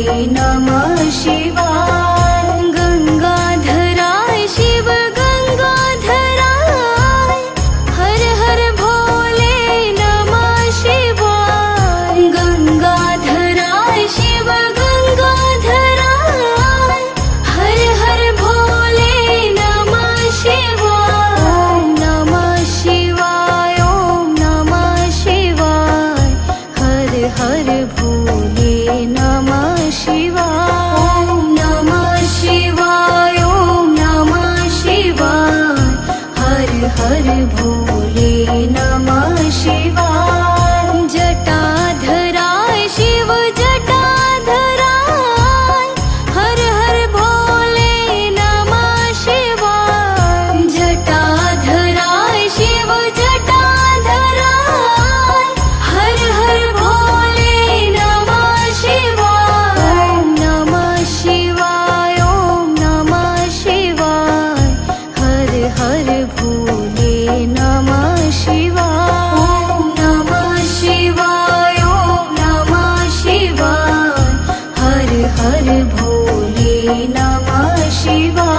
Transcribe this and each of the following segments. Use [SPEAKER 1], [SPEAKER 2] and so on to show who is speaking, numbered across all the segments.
[SPEAKER 1] नमः शिवाय। गंगाधराय शिव गंगाधराय, हर हर भोले नमः शिवाय। गंगाधराय शिव गंगाधराय, हर हर भोले नमः शिवाय। ओम नमः शिवाय, ओम नमः शिवाय, हर हर भोले नमः शिवाय। ओम नमः शिवाय, ओम नमः शिवाय, हर हर भोले नमः शिवाय। जटाधराय शिव जटाधराय, हर हर भोले नमः शिवाय। जटाधराय शिव जटाधराय, हर हर भोले नमः शिवाय। ओम नमः शिवाय, ओम नमः शिवाय, हर हर भोले नमः शिवाय। ओम नमः शिवाय, ओम नमः शिवाय, हर हर भोले नमः शिवाय।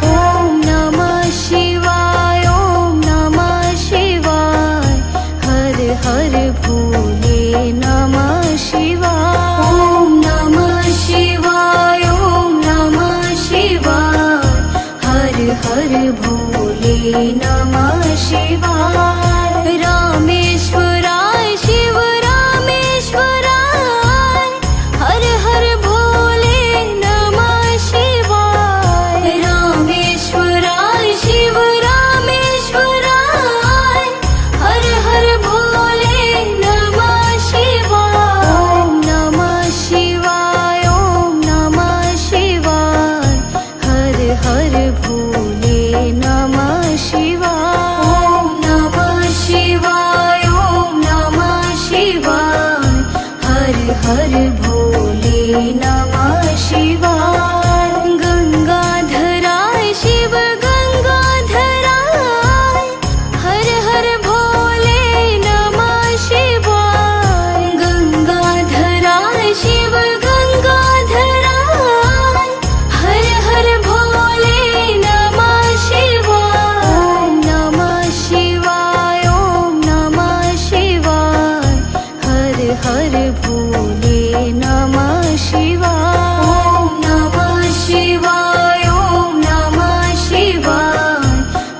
[SPEAKER 1] ओम नमः शिवाय, ओम नमः शिवाय, हर हर भोले नमः शिवाय। ओम नमः शिवाय, ओम नमः शिवाय, हर हर भोले नमः शिवाय। रामेश्वराय शिव रामेश्वराय, हर हर भोले नमः शिवाय। रामेश्वराय शिव रामेश्वराय, हर हर भोले नमः शिवाय। ओम नमः शिवाय, ओम नमः शिवाय, हर हर भोले नमः शिवाय। ओम नमः शिवाय, ओम नमः शिवाय, हर हर भोले नमः शिवाय। गंगाधराय शिव गंगाधराय, हर हर भोले नमः शिवाय। गंगाधराय शिव गंगाधराय, हर हर भोले नमः शिवाय। ओम नमः शिवाय, ओम नमः शिवाय, हर हर भोले नमः शिवाय। ओम नमः शिवाय, ओम नमः शिवाय,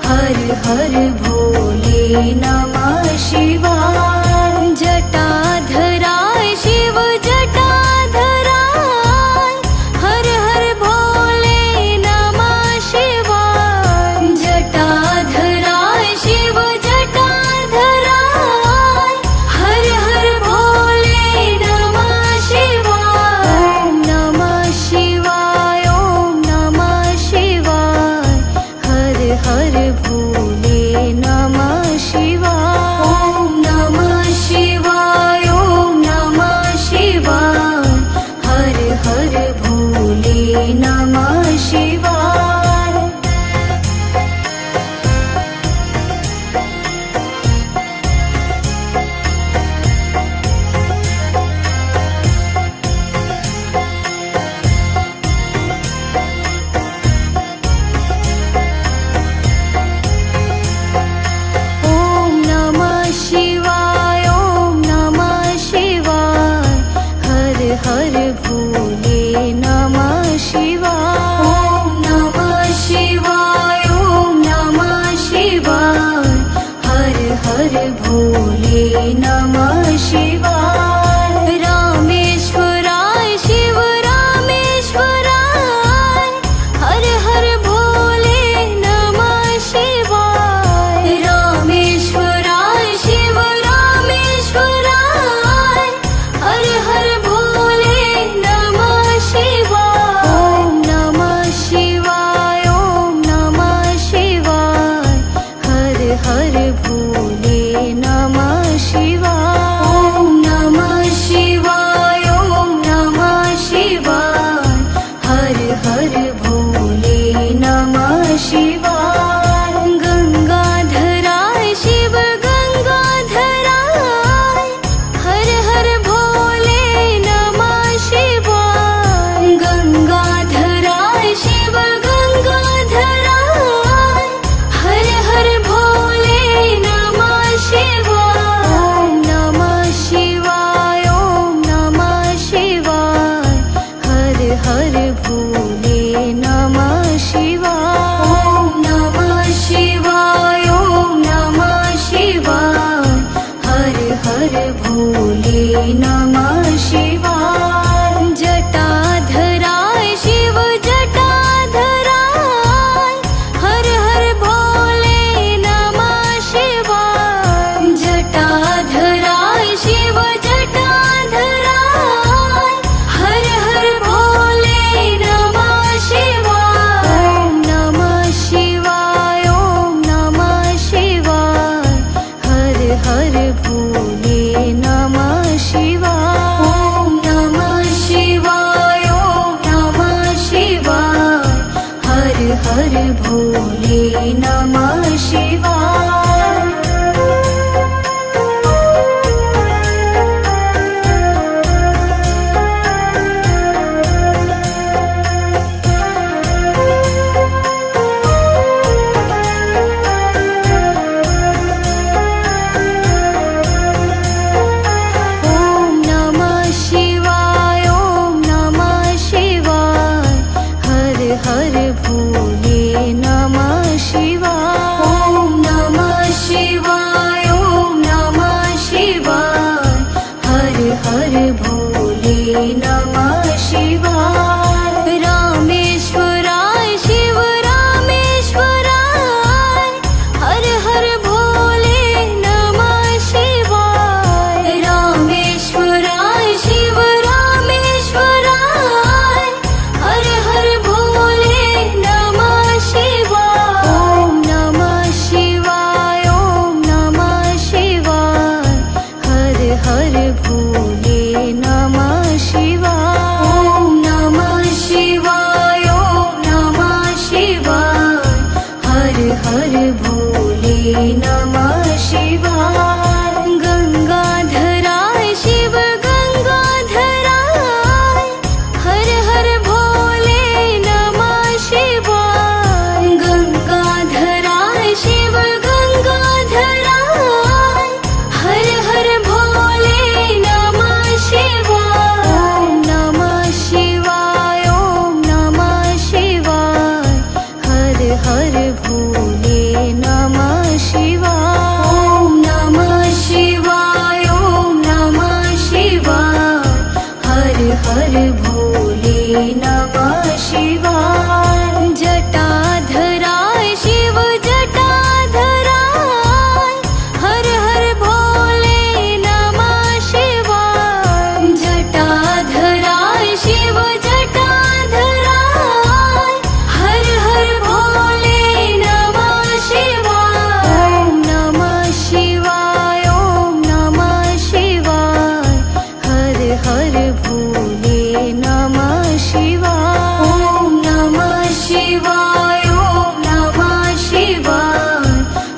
[SPEAKER 1] हर हर भोले नमः शिवाय। जटाधराय शिव जटाधराय, हर हर भोले नमः शिवाय। जटाधराय शिव जटाधराय, हर हर भोले नमः शिवाय। नमः शिवाय। जटाधराय शिव जटाधराय, हर हर भोले नमः शिवाय। जटाधराय शिव जटाधराय, हर हर भोले नमः शिवाय। ॐ नमः शिवाय, ॐ नमः शिवाय, हर हर भोले नमः शिवाय। ॐ नमः शिवाय, ॐ नमः शिवाय, हर हर भोले नमः शिवाय। हर भोले नमः शिवाय। ॐ नमः शिवाय, ॐ नमः शिवाय, हर हर भोले नमः शिवाय। रामेश्वराय शिव रामेश्वराय, हर हर भोले नमः शिवाय। रामेश्वराय शिव रामेश्वराय, हर हर भोले नमः शिवाय। ॐ नमः शिवाय, ॐ नमः शिवाय, हर हर भोले नमः शिवाय। ॐ नमः शिवाय, ॐ नमः शिवाय, हर हर भोले नमः शिवाय। गंगाधराय शिव गंगाधराय, हर हर भोले नमः शिवाय। गंगाधराय शिव गंगाधराय, हर हर भोले नमः शिवाय। ॐ नमः शिवाय, ॐ नमः शिवाय, हर हर भोले नमः शिवाय। ॐ नमः शिवाय, ॐ नमः शिवाय, हर हर भोले नमः शिवाय। जटाधराय शिव जटाधराय, हर हर भोले नमः शिवाय। जटाधराय शिव जटाधराय, हर हर भोले नमः शिवाय। ॐ नमः शिवाय, ॐ नमः शिवाय, हर हर भोले नमः शिवाय। ॐ नमः शिवाय, ॐ नमः शिवाय,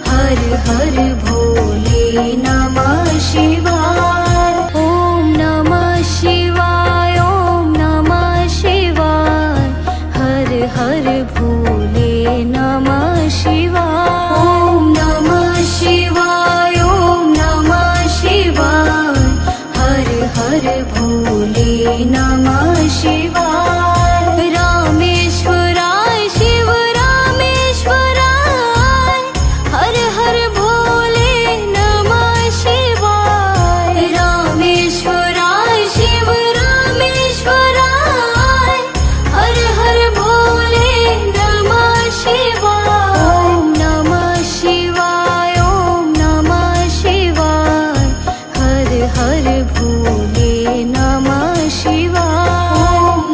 [SPEAKER 1] हर हर भोले नमः शिवाय। ॐ नमः शिवाय, ॐ नमः शिवाय, हर हर भोले नमः शिवाय। ॐ नमः शिवाय, ॐ नमः शिवाय, हर हर भोले नमः शिवाय। रामेश्वराय शिव रामेश्वराय, हर हर भोले नमः शिवाय। रामेश्वराय शिव रामेश्वराय, हर हर भोले नमः शिवाय। ॐ नमः शिवाय, ॐ नमः शिवाय, हर हर भोले नमः शिवाय। ॐ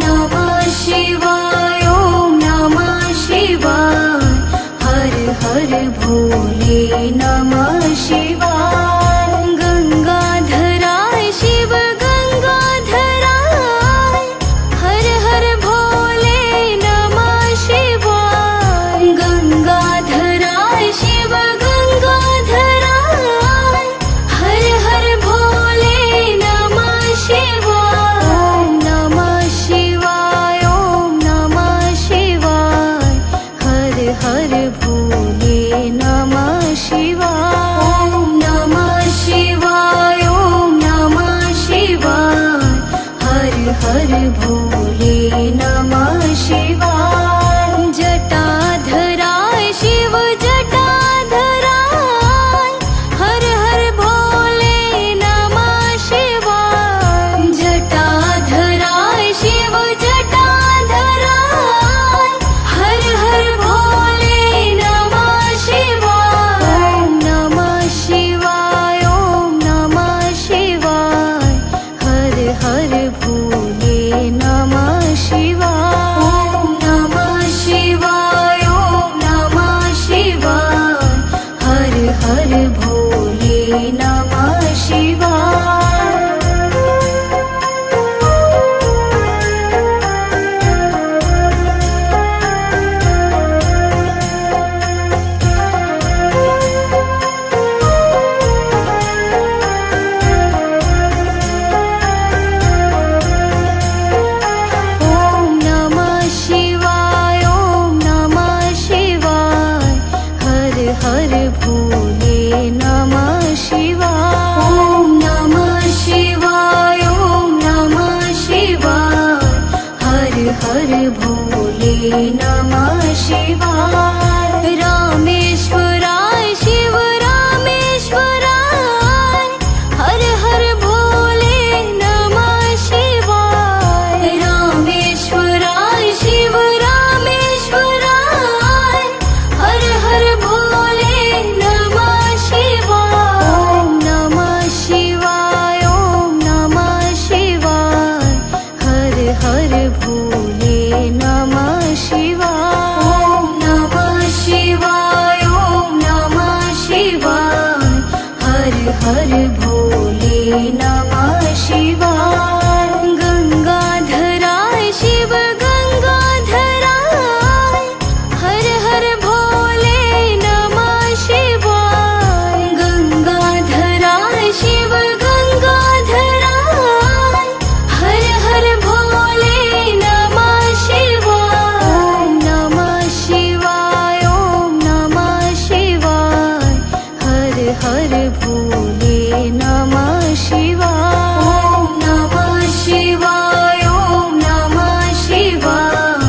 [SPEAKER 1] हर भोले नमः शिवाय। रामेश्वराय शिव रामेश्वराय हर हर भोले नमः शिवाय। रामेश्वराय शिव रामेश्वराय हर हर भोले नमः शिवाय। ओम नमः शिवाय ओम नमः शिवाय हर हर भोले नमः शिवाय। ओम नमः शिवाय ओम नमः शिवाय हर हर भोले नमः शिवाय। गंगाधराय शिव गंगाधराय हर हर भोले नमः शिवाय। गंगाधराय शिव गंगाधराय हर हर भोले नमः शिवाय। ओम नमः शिवाय ओम नमः शिवाय हर हर भोले नमः शिवाय। ओम नमः शिवाय ओम नमः शिवाय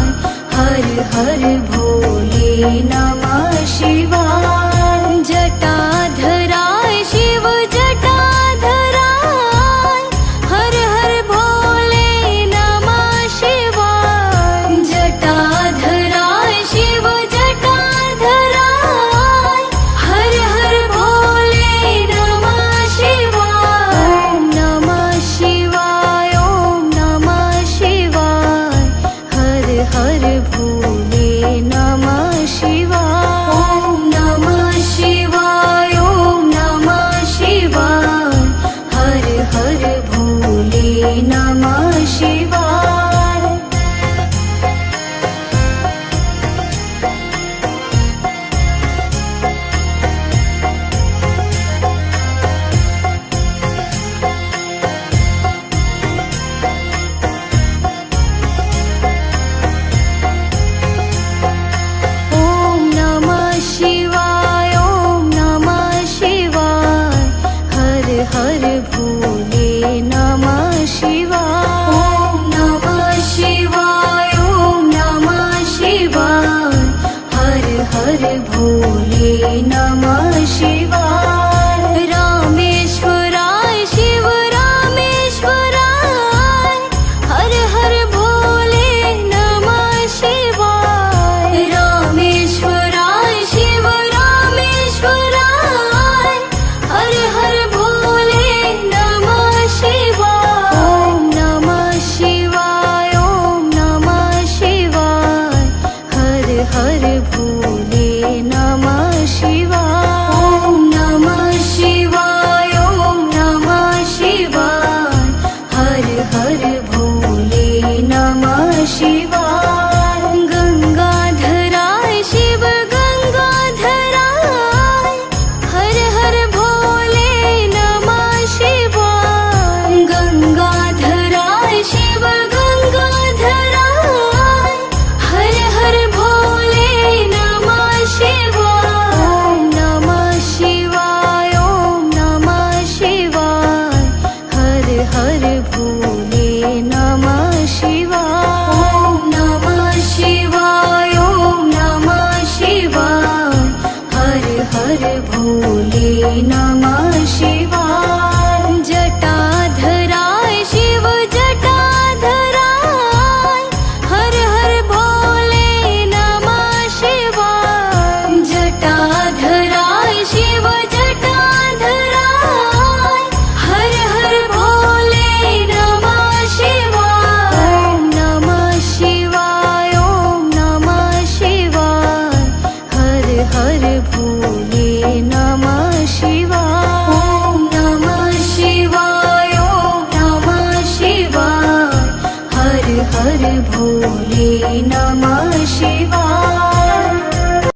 [SPEAKER 1] हर हर भोले नमः शिवाय। जटाधराय शिव जटाधराय हर हर भोले नमः शिवाय। जटाधराय शिव जटाधराय हर हर भोले नमः शिवाय। ओम नमः शिवाय ओम नमः शिवाय हर हर भोले नमः शिवाय। ओम नमः शिवाय ओम नमः शिवाय हर हर भोले नमः शिवाय। ओम नमः शिवाय ओम नमः शिवाय हर हर भोले नमः शिवाय। ओम नमः शिवाय ओम नमः शिवाय हर हर भोले नमः शिवाय। रामेश्वराय शिव रामेश्वराय हर हर भोले नमः शिवाय। रामेश्वराय शिव रामेश्वराय हर हर भोले नमः शिवाय। ओम नमः शिवाय ओम नमः शिवाय हर हर भोले नमः शिवाय। ओम नमः शिवाय ओम नमः शिवाय हर हर भोले नमः शिवाय। गंगाधराय शिव गंगाधराय हर हर भोले नमः शिवाय। गंगाधराय शिव गंगाधराय हर हर भोले नमः शिवाय। ओम नमः शिवाय ओम नमः शिवाय हर हर भोले नमः शिवाय। ओम नमः शिवाय ओम नमः शिवाय हर हर भोले नमः शिवाय। जटाधराय शिव जटाधराय हर हर भोले नमः शिवाय। जटाधराय शिव जटाधराय हर हर भोले नमः शिवाय। ओम नमः शिवाय ओम नमः शिवाय हर हर भोले नमः शिवाय। ओम नमः शिवाय ओम नमः शिवाय हर हर भोले नमः